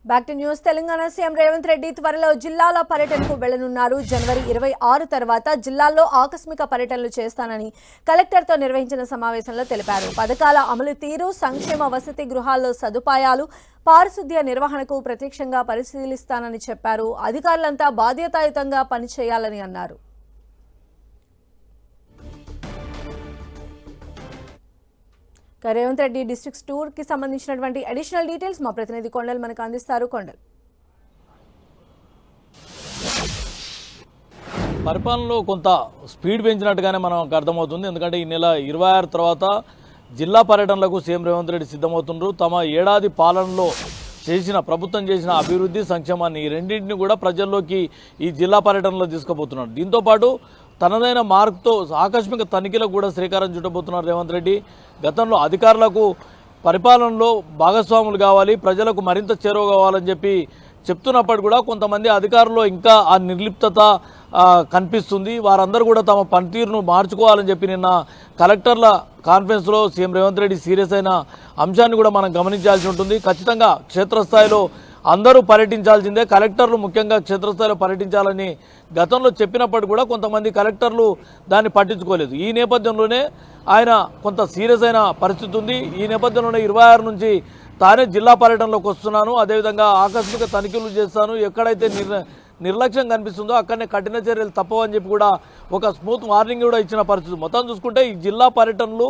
Back to news. Telangana CM Revanth Reddy త్వరలో జిల్లాల పర్యటనకు వెళ్లనున్నారు. జనవరి 26 తర్వాత జిల్లాల్లో ఆకస్మిక పర్యటనలు చేస్తానని కలెక్టర్తో నిర్వహించిన సమావేశంలో తెలిపారు. పథకాల అమలు తీరు, సంక్షేమ వసతి గృహాల్లో సదుపాయాలు, పారిశుద్ధ్య నిర్వహణకు ప్రత్యక్షంగా పరిశీలిస్తానని చెప్పారు. అధికారులంతా బాధ్యతాయుతంగా పనిచేయాలని అన్నారు. రేవంత్ రెడ్డి డిస్ట్రిక్ట్ టూర్ కి సంబంధించినటువంటి అడిషనల్ డీటెయిల్స్ మా ప్రతినిధి కొండల్ మనకు అందిస్తారు. కొండల్, పరిపాలనలో కొంత స్పీడ్ పెంచినట్టుగానే మనకు అర్థమవుతుంది. ఎందుకంటే ఈ నెల 26 తర్వాత జిల్లా పర్యటనలకు సీఎం రేవంత్ రెడ్డి సిద్ధమవుతున్నారు. తమ ఏడాది పాలనలో ప్రభుత్వం చేసిన అభివృద్ధి, సంక్షేమాన్ని ఈ రెండింటిని కూడా ప్రజల్లోకి ఈ జిల్లా పర్యటనలో తీసుకుపోతున్నారు. దీంతోపాటు తనదైన మార్కుతో ఆకస్మిక తనిఖీలకు కూడా శ్రీకారం చుట్టబోతున్నారు రేవంత్ రెడ్డి. గతంలో అధికారులకు పరిపాలనలో భాగస్వాములు కావాలి, ప్రజలకు మరింత చేరువ కావాలని చెప్తున్నప్పుడు కూడా కొంతమంది అధికారుల్లో ఇంకా ఆ నిర్లిప్తత కనిపిస్తుంది. వారందరూ కూడా తమ పనితీరును మార్చుకోవాలని చెప్పి నిన్న కలెక్టర్ల కాన్ఫరెన్స్లో సీఎం రేవంత్ రెడ్డి సీరియస్ అయిన అంశాన్ని కూడా మనం గమనించాల్సి ఉంటుంది. ఖచ్చితంగా క్షేత్రస్థాయిలో అందరూ పర్యటించాల్సిందే. కలెక్టర్లు ముఖ్యంగా క్షేత్రస్థాయిలో పర్యటించాలని గతంలో చెప్పినప్పటికీ కూడా కొంతమంది కలెక్టర్లు దాన్ని పట్టించుకోలేదు. ఈ నేపథ్యంలోనే ఆయన కొంత సీరియస్ అయిన పరిస్థితి ఉంది. ఈ నేపథ్యంలోనే 26 నుంచి తానే జిల్లా పర్యటనలోకి వస్తున్నాను, అదేవిధంగా ఆకస్మిక తనిఖీలు చేస్తాను, ఎక్కడైతే నిర్లక్ష్యం కనిపిస్తుందో అక్కడనే కఠిన చర్యలు తప్పవని చెప్పి కూడా ఒక స్మూత్ వార్నింగ్ కూడా ఇచ్చిన పరిస్థితి. మొత్తం చూసుకుంటే ఈ జిల్లా పర్యటనలు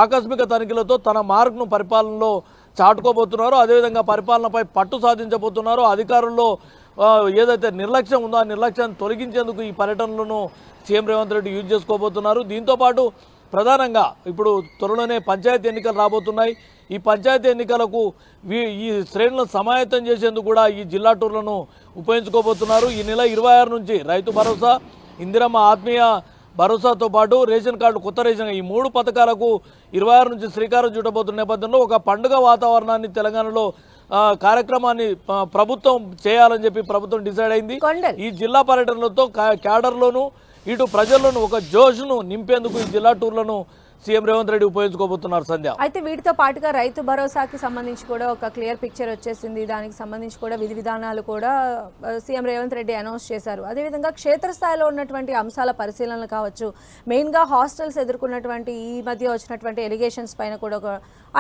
ఆకస్మిక తనిఖీలతో తన మార్కును పరిపాలనలో చాటుకోబోతున్నారు. అదేవిధంగా పరిపాలనపై పట్టు సాధించబోతున్నారు. అధికారుల్లో ఏదైతే నిర్లక్ష్యం ఉందో ఆ నిర్లక్ష్యాన్ని తొలగించేందుకు ఈ పర్యటనలను సీఎం రేవంత్ రెడ్డి యూజ్ చేసుకోబోతున్నారు. దీంతోపాటు ప్రధానంగా ఇప్పుడు త్వరలోనే పంచాయతీ ఎన్నికలు రాబోతున్నాయి. ఈ పంచాయతీ ఎన్నికలకు ఈ శ్రేణులను సమాయత్తం చేసేందుకు కూడా ఈ జిల్లా టూర్లను ఉపయోగించుకోబోతున్నారు. ఈ నెల 26 నుంచి రైతు భరోసా, ఇందిరమ్మ ఆత్మీయ భరోసాతో పాటు రేషన్ కార్డు, కొత్త రేషన్, ఈ 3 పథకాలకు 26 నుంచి శ్రీకారం చుట్టబోతున్న నేపథ్యంలో ఒక పండుగ వాతావరణాన్ని తెలంగాణలో కార్యక్రమాన్ని ప్రభుత్వం చేయాలని చెప్పి ప్రభుత్వం డిసైడ్ అయింది. ఈ జిల్లా పర్యటనలతో క్యాడర్లోను ఇటు ప్రజల్లోనూ ఒక జోష్ను నింపేందుకు ఈ జిల్లా టూర్లను సీఎం రేవంత్ రెడ్డి ఉపయోగించుకోబోతున్నారు. సంధ్య, అయితే వీటితో పాటుగా రైతు భరోసాకి సంబంధించి కూడా ఒక క్లియర్ పిక్చర్ వచ్చేసింది. దానికి సంబంధించి కూడా విధి విధానాలు కూడా సీఎం రేవంత్ రెడ్డి అనౌన్స్ చేశారు. అదేవిధంగా క్షేత్రస్థాయిలో ఉన్నటువంటి అంశాల పరిశీలనలు కావచ్చు, మెయిన్గా హాస్టల్స్ ఎదుర్కొన్నటువంటి ఈ మధ్య వచ్చినటువంటి ఎలిగేషన్స్ పైన కూడా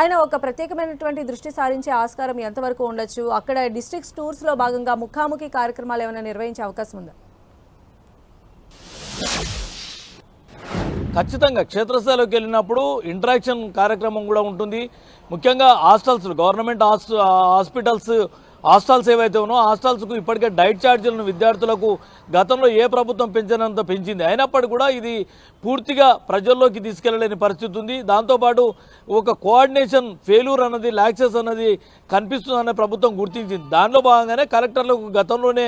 ఆయన ఒక ప్రత్యేకమైనటువంటి దృష్టి సారించే ఆస్కారం ఎంతవరకు ఉండొచ్చు? అక్కడ డిస్ట్రిక్ట్ టూర్స్లో భాగంగా ముఖాముఖి కార్యక్రమాలు ఏమైనా నిర్వహించే అవకాశం ఉందా? ఖచ్చితంగా క్షేత్రస్థాయిలోకి వెళ్ళినప్పుడు ఇంటరాక్షన్ కార్యక్రమం కూడా ఉంటుంది. ముఖ్యంగా హాస్టల్స్, గవర్నమెంట్ హాస్టల్స్ ఏవైతే ఉన్నాయో హాస్టల్స్కు ఇప్పటికే డైట్ ఛార్జీలను విద్యార్థులకు గతంలో ఏ ప్రభుత్వం పెంచినంత పెంచింది. అయినప్పటికీ కూడా ఇది పూర్తిగా ప్రజల్లోకి తీసుకెళ్లలేని పరిస్థితి ఉంది. దాంతోపాటు ఒక కోఆర్డినేషన్ ఫెయిల్యూర్ అన్నది, లాక్సెస్ అన్నది కనిపిస్తుందనే ప్రభుత్వం గుర్తించింది. దానిలో భాగంగానే కలెక్టర్లకు గతంలోనే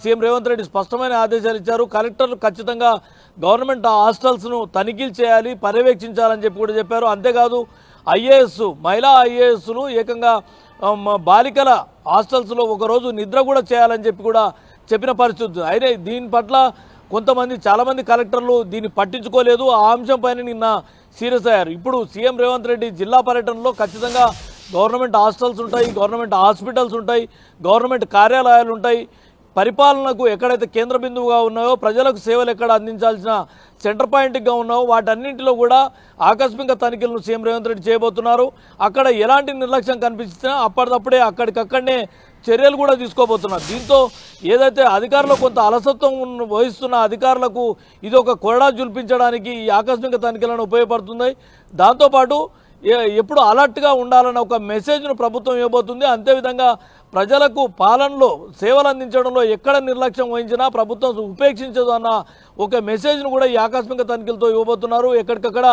సీఎం రేవంత్ రెడ్డి స్పష్టమైన ఆదేశాలు ఇచ్చారు. కలెక్టర్లు ఖచ్చితంగా గవర్నమెంట్ హాస్టల్స్ను తనిఖీలు చేయాలి, పర్యవేక్షించాలని చెప్పి కూడా చెప్పారు. అంతేకాదు మహిళా ఐఏఎస్లు ఏకంగా బాలికల హాస్టల్స్లో ఒకరోజు నిద్ర కూడా చేయాలని చెప్పి కూడా చెప్పిన పరిస్థితి. అయితే దీని పట్ల చాలామంది కలెక్టర్లు దీన్ని పట్టించుకోలేదు. ఆ అంశం పైన నిన్న సీరియస్ అయ్యారు. ఇప్పుడు సీఎం రేవంత్ రెడ్డి జిల్లా పర్యటనలో ఖచ్చితంగా గవర్నమెంట్ హాస్టల్స్ ఉంటాయి, గవర్నమెంట్ హాస్పిటల్స్ ఉంటాయి, గవర్నమెంట్ కార్యాలయాలు ఉంటాయి. పరిపాలనకు ఎక్కడైతే కేంద్ర బిందువుగా ఉన్నాయో, ప్రజలకు సేవలు ఎక్కడ అందించాల్సిన సెంటర్ పాయింట్గా ఉన్నాయో వాటన్నింటిలో కూడా ఆకస్మిక తనిఖీలను సీఎం రేవంత్ రెడ్డి చేయబోతున్నారు. అక్కడ ఎలాంటి నిర్లక్ష్యం కనిపించినా అప్పటికప్పుడే అక్కడికక్కడనే చర్యలు కూడా తీసుకోబోతున్నారు. దీంతో ఏదైతే అధికారులు కొంత అలసత్వం వహిస్తున్న అధికారులకు ఇది ఒక కొరడా జుల్పించడానికి ఈ ఆకస్మిక తనిఖీలను ఉపయోగపడుతుంది. దాంతోపాటు ఎప్పుడు అలర్ట్గా ఉండాలన్న ఒక మెసేజ్ను ప్రభుత్వం ఇవ్వబోతుంది. అంతేవిధంగా ప్రజలకు పాలనలో సేవలు అందించడంలో ఎక్కడ నిర్లక్ష్యం వహించినా ప్రభుత్వం ఉపేక్షించదు అన్న ఒక మెసేజ్ను కూడా ఈ ఆకస్మిక తనిఖీలతో ఇవ్వబోతున్నారు. ఎక్కడికక్కడ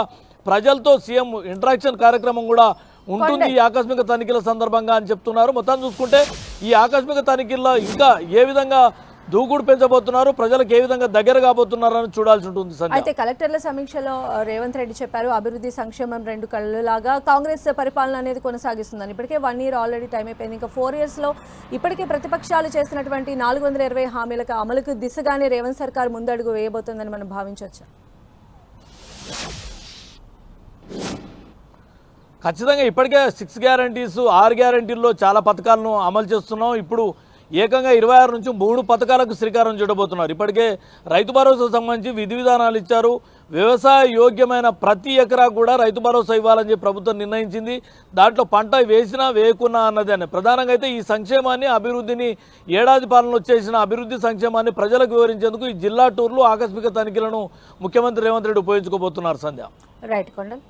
ప్రజలతో సీఎం ఇంటరాక్షన్ కార్యక్రమం కూడా ఉంటుంది ఈ ఆకస్మిక తనిఖీల సందర్భంగా అని చెప్తున్నారు. మొత్తం చూసుకుంటే ఈ ఆకస్మిక తనిఖీల్లో ఇంకా ఏ విధంగా దూకుడు పెంచబోతున్నారు, ప్రజలకు ఏ విధంగా దగ్గర కాబోతున్నారని చూడాల్సి ఉంటుంది. అయితే కలెక్టర్ల సమీక్షలో రేవంత్ రెడ్డి చెప్పారు, అభివృద్ధి సంక్షేమం 2 కళ్ళులాగా కాంగ్రెస్ పరిపాలన అనేది కొనసాగిస్తుందని. ఇప్పటికే 1 year ఆల్రెడీ టైం అయిపోయింది. ఇంకా 4 yearsలో ఇప్పటికే ప్రతిపక్షాలు చేసినటువంటి 420 హామీలకు అమలుకు దిశగానే రేవంత్ సర్కార్ ముందడుగు వేయబోతుందని మనం భావించవచ్చు. ఖచ్చితంగా ఇప్పటికే 6 గ్యారంటీస్ 6 గ్యారంటీల్లో చాలా పథకాలను అమలు చేస్తున్నాం. ఇప్పుడు ఏకంగా 26 నుంచి 3 పథకాలకు శ్రీకారం చుట్టబోతున్నారు. ఇప్పటికే రైతు భరోసా సంబంధించి విధి విధానాలు ఇచ్చారు. వ్యవసాయ యోగ్యమైన ప్రతి ఎకరా కూడా రైతు భరోసా ఇవ్వాలని చెప్పి ప్రభుత్వం నిర్ణయించింది. దాంట్లో పంట వేసినా వేయకున్నా అన్నది అని ప్రధానంగా అయితే ఈ సంక్షేమాన్ని అభివృద్ధిని ఏడాది పాలనలో చేసిన అభివృద్ధి సంక్షేమాన్ని ప్రజలకు వివరించేందుకు ఈ జిల్లా టూర్లు ఆకస్మిక తనిఖీలను ముఖ్యమంత్రి రేవంత్ రెడ్డి ఉపయోగించుకోబోతున్నారు. సంధ్య. రైట్ కొండల్.